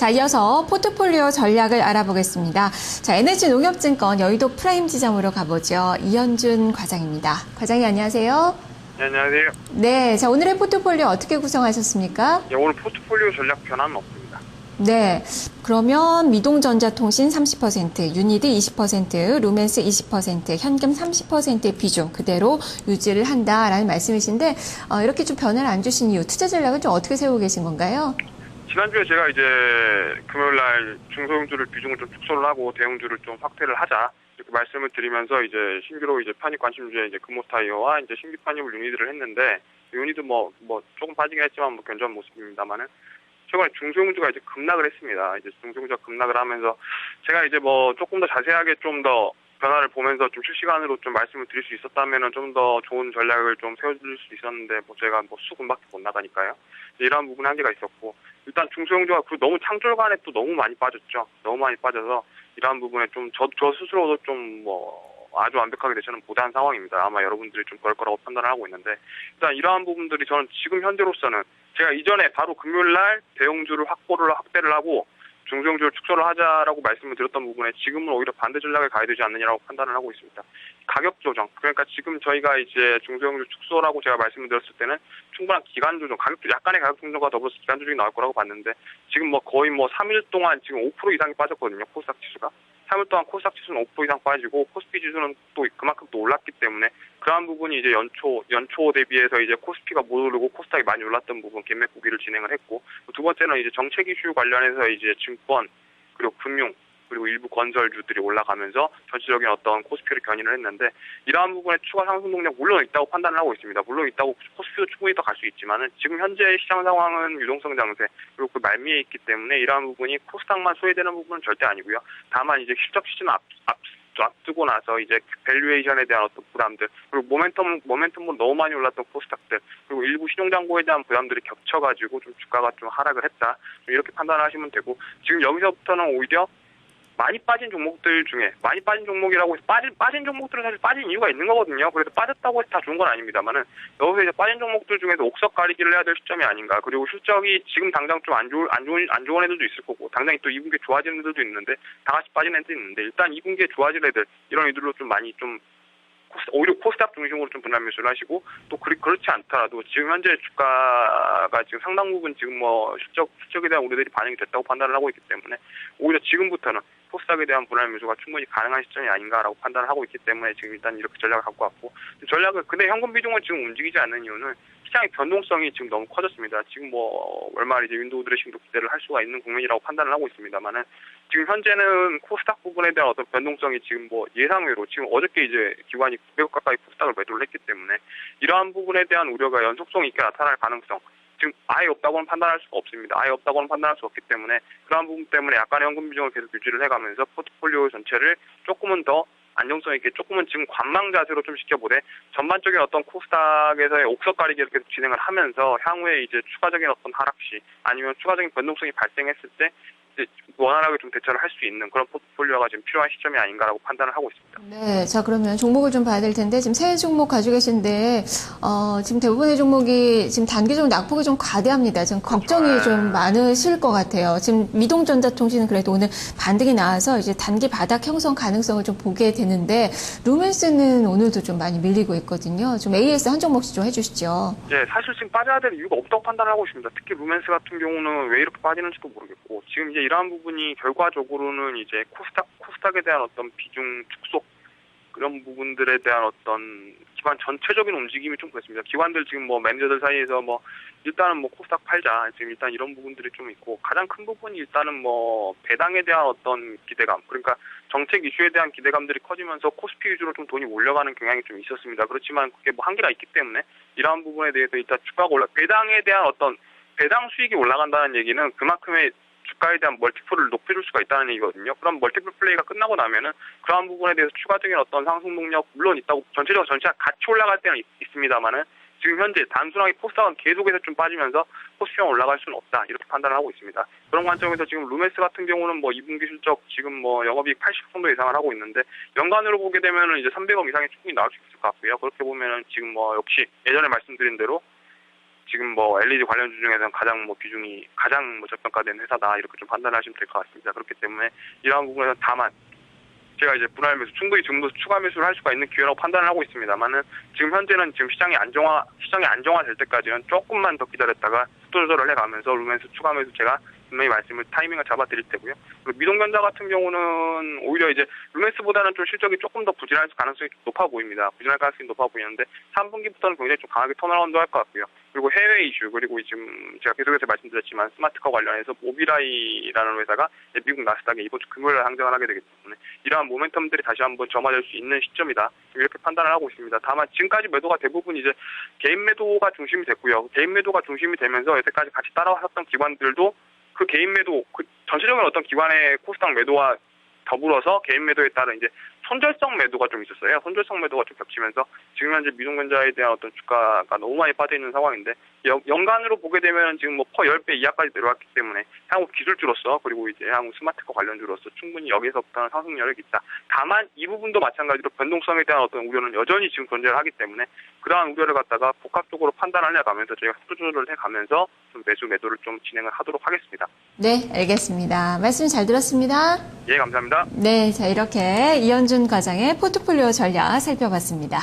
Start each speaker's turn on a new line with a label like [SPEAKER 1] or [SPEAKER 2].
[SPEAKER 1] 자, 이어서 포트폴리오 전략을 알아보겠습니다. 자, NH농협증권 여의도 프라임 지점으로 가보죠. 이현준 과장입니다. 과장님 안녕하세요.
[SPEAKER 2] 네, 안녕하세요.
[SPEAKER 1] 네, 자, 오늘의 포트폴리오 어떻게 구성하셨습니까?
[SPEAKER 2] 네, 오늘 포트폴리오 전략 변화는 없습니다.
[SPEAKER 1] 네, 그러면 미동전자통신 30%, 유니드 20%, 루멘스 20%, 현금 30%의 비중 그대로 유지를 한다라는 말씀이신데 이렇게 좀 변화를 안 주신 이유, 투자 전략은 좀 어떻게 세우고 계신 건가요?
[SPEAKER 2] 지난주에 제가 이제 금요일날 중소형주를 비중을 좀 축소를 하고 대형주를 좀 확대를 하자 이렇게 말씀을 드리면서 이제 신규로 이제 편입 관심주에 이제 금호타이어와 이제 신규 편입을 유니드를 했는데 유니드 뭐 조금 빠지긴 했지만 뭐 견조한 모습입니다만은 최근에 중소형주가 이제 급락을 했습니다. 이제 중소형주가 급락을 하면서 제가 이제 뭐 조금 더 자세하게 좀 더 변화를 보면서 좀 실시간으로 좀 말씀을 드릴 수 있었다면은 좀 더 좋은 전략을 좀 세워줄 수 있었는데 뭐 제가 뭐 수금밖에 못 나가니까요. 이러한 부분 한계가 있었고 일단 중소형주가 너무 창졸간에 또 너무 많이 빠졌죠. 너무 많이 빠져서 이러한 부분에 좀 저 스스로도 좀 뭐 아주 완벽하게 저는 못한 상황입니다. 아마 여러분들이 좀 그럴 거라고 판단을 하고 있는데 일단 이러한 부분들이 저는 지금 현재로서는 제가 이전에 바로 금요일날 대형주를 확대를 하고 중소형주를 축소를 하자라고 말씀을 드렸던 부분에 지금은 오히려 반대 전략을 가야 되지 않느냐라고 판단을 하고 있습니다. 가격 조정. 그러니까 지금 저희가 이제 중소형주 축소라고 제가 말씀을 드렸을 때는 충분한 기간 조정, 약간의 가격 조정과 더불어서 기간 조정이 나올 거라고 봤는데 지금 뭐 거의 3일 동안 지금 5% 이상이 빠졌거든요. 코스닥 지수가. 3일 동안 코스닥 지수는 5% 이상 빠지고 코스피 지수는 또 그만큼 또 올랐기 때문에 그러한 부분이 이제 연초 대비해서 이제 코스피가 못 오르고 코스닥이 많이 올랐던 부분 긴맥 구기를 진행을 했고 두 번째는 이제 정책 이슈 관련해서 이제 증권 그리고 금융 그리고 일부 건설주들이 올라가면서 전체적인 어떤 코스피를 견인을 했는데 이러한 부분에 추가 상승 동력 물론 있다고 판단을 하고 있습니다. 물론 있다고 코스피도 충분히 더 갈 수 있지만은 지금 현재 시장 상황은 유동성 장세 그리고 그 말미에 있기 때문에 이러한 부분이 코스닥만 소외되는 부분은 절대 아니고요. 다만 이제 실적 시즌 앞두고 나서 이제 밸류에이션에 대한 어떤 부담들 그리고 모멘텀으로 너무 많이 올랐던 코스닥들 그리고 일부 신용장고에 대한 부담들이 겹쳐가지고 좀 주가가 좀 하락을 했다 이렇게 판단을 하시면 되고 지금 여기서부터는 오히려 많이 빠진 종목들 중에 많이 빠진 종목이라고 해서 빠진 종목들은 사실 빠진 이유가 있는 거거든요. 그래서 빠졌다고 해서 다 좋은 건 아닙니다만은 여기서 이제 빠진 종목들 중에서 옥석 가리기를 해야 될 시점이 아닌가. 그리고 실적이 지금 당장 좀 안 좋은 애들도 있을 거고 당장히 또 2분기에 좋아지는 애들도 있는데 다 같이 빠진 애들도 있는데 일단 2분기에 좋아질 애들 이런 애들로 좀 많이 좀 오히려 코스닥 중심으로 좀 분할 매수를 하시고 또 그렇지 않더라도 지금 현재 주가가 지금 상당 부분 지금 뭐 실적에 대한 우려들이 반영이 됐다고 판단을 하고 있기 때문에 오히려 지금부터는 코스닥에 대한 분할 매수가 충분히 가능한 시점이 아닌가라고 판단을 하고 있기 때문에 지금 일단 이렇게 전략을 갖고 왔고 근데 현금 비중을 지금 움직이지 않는 이유는 시장의 변동성이 지금 너무 커졌습니다. 지금 뭐 월말 이제 윈도우 드레싱도 기대를 할 수가 있는 국면이라고 판단을 하고 있습니다만은 지금 현재는 코스닥 부분에 대한 어떤 변동성이 지금 뭐 예상외로 지금 어저께 이제 기관이 900억 가까이 코스닥을 매도를 했기 때문에 이러한 부분에 대한 우려가 연속성 있게 나타날 가능성 지금 아예 없다고는 판단할 수가 없습니다. 아예 없다고는 판단할 수 없기 때문에 그러한 부분 때문에 약간의 현금 비중을 계속 유지를 해가면서 포트폴리오 전체를 조금은 더 안정성 있게 조금은 지금 관망 자세로 좀 시켜보되 전반적인 어떤 코스닥에서의 옥석 가리기를 계속 진행을 하면서 향후에 이제 추가적인 어떤 하락 시 아니면 추가적인 변동성이 발생했을 때 이제 원활하게 좀 대처를 할 수 있는 그런 포트폴리오가 지금 필요한 시점이 아닌가라고 판단을 하고 있습니다.
[SPEAKER 1] 네, 자 그러면 종목을 좀 봐야 될 텐데 지금 세 종목 가지고 계신데 지금 대부분의 종목이 지금 단기적으로 낙폭이 좀 과대합니다. 지금 걱정이 좀 많으실 것 같아요. 지금 미동전자통신은 그래도 오늘 반등이 나와서 이제 단기 바닥 형성 가능성을 좀 보게 되는데 루멘스는 오늘도 좀 많이 밀리고 있거든요. 좀 AS 한 종목씩 좀 해주시죠.
[SPEAKER 2] 네, 사실 지금 빠져야 될 이유가 없다고 판단을 하고 있습니다. 특히 루멘스 같은 경우는 왜 이렇게 빠지는지도 모르겠고 지금 이제 이러한 부분이 결과적으로는 이제 코스닥에 대한 어떤 비중 축소 그런 부분들에 대한 어떤 기관 전체적인 움직임이 좀 그렇습니다. 기관들 지금 뭐 매니저들 사이에서 뭐 일단은 뭐 코스닥 팔자 지금 일단 이런 부분들이 좀 있고 가장 큰 부분이 일단은 뭐 배당에 대한 어떤 기대감 그러니까 정책 이슈에 대한 기대감들이 커지면서 코스피 위주로 좀 돈이 몰려가는 경향이 좀 있었습니다. 그렇지만 그게 뭐 한계가 있기 때문에 이러한 부분에 대해서 일단 주가가 배당에 대한 어떤 배당 수익이 올라간다는 얘기는 그만큼의 주가에 대한 멀티플을 높여줄 수가 있다는 얘기거든요. 그럼 멀티플 플레이가 끝나고 나면은 그러한 부분에 대해서 추가적인 어떤 상승 동력 물론 있다고 전체가 같이 올라갈 때는 있습니다만은 지금 현재 단순하게 코스닥은 계속해서 좀 빠지면서 코스피만 올라갈 수는 없다 이렇게 판단을 하고 있습니다. 그런 관점에서 지금 루멘스 같은 경우는 뭐 2분기 실적 지금 뭐 영업이익 80 정도 이상을 하고 있는데 연간으로 보게 되면은 이제 300억 이상이 충분히 나올 수 있을 것 같고요. 그렇게 보면은 지금 뭐 역시 예전에 말씀드린 대로 지금 뭐 LED 관련주 중에서는 가장 뭐 비중이 가장 뭐 저평가된 회사다 이렇게 좀 판단하시면 될 것 같습니다. 그렇기 때문에 이러한 부분에서 다만 제가 이제 분할 매수 충분히 지금도 추가 매수를 할 수가 있는 기회라고 판단을 하고 있습니다만은 지금 현재는 지금 시장이 안정화될 때까지는 조금만 더 기다렸다가 속도 조절을 해가면서 루멘스 추가 매수 제가 분명히 타이밍을 잡아드릴 테고요. 그리고 미동전자 같은 경우는 오히려 이제 루멘스보다는 좀 실적이 조금 더 부진할 가능성이 높아 보입니다. 부진할 가능성이 높아 보이는데 3분기부터는 굉장히 좀 강하게 턴어라운드 할 것 같고요. 그리고 해외 이슈 그리고 지금 제가 계속해서 말씀드렸지만 스마트카 관련해서 모비라이라는 회사가 미국 나스닥에 이번 주 금요일에 상장을 하게 되기 때문에 이러한 모멘텀들이 다시 한번 점화될 수 있는 시점이다. 이렇게 판단을 하고 있습니다. 다만 지금까지 매도가 대부분 이제 개인 매도가 중심이 됐고요. 개인 매도가 중심이 되면서 여태까지 같이 따라왔던 기관들도 그 개인 매도, 그 전체적인 어떤 기관의 코스닥 매도와 더불어서 개인 매도에 따른 이제 손절성 매도가 좀 있었어요. 손절성 매도가 좀 겹치면서 지금 현재 미동전자에 대한 어떤 주가가 너무 많이 빠져 있는 상황인데 연간으로 보게 되면 지금 뭐 퍼 10배 이하까지 내려왔기 때문에 향후 기술주로서 그리고 이제 향후 스마트카 관련주로서 충분히 여기서부터는 상승 여력이 있다. 다만 이 부분도 마찬가지로 변동성에 대한 어떤 우려는 여전히 지금 존재를 하기 때문에 그러한 우려를 갖다가 복합적으로 판단을 해가면서 저희가 속도 조절을 해가면서 좀 매도를 좀 진행을 하도록 하겠습니다.
[SPEAKER 1] 네, 알겠습니다. 말씀 잘 들었습니다.
[SPEAKER 2] 예, 감사합니다.
[SPEAKER 1] 네, 자 이렇게 이현준 과장의 포트폴리오 전략 살펴봤습니다.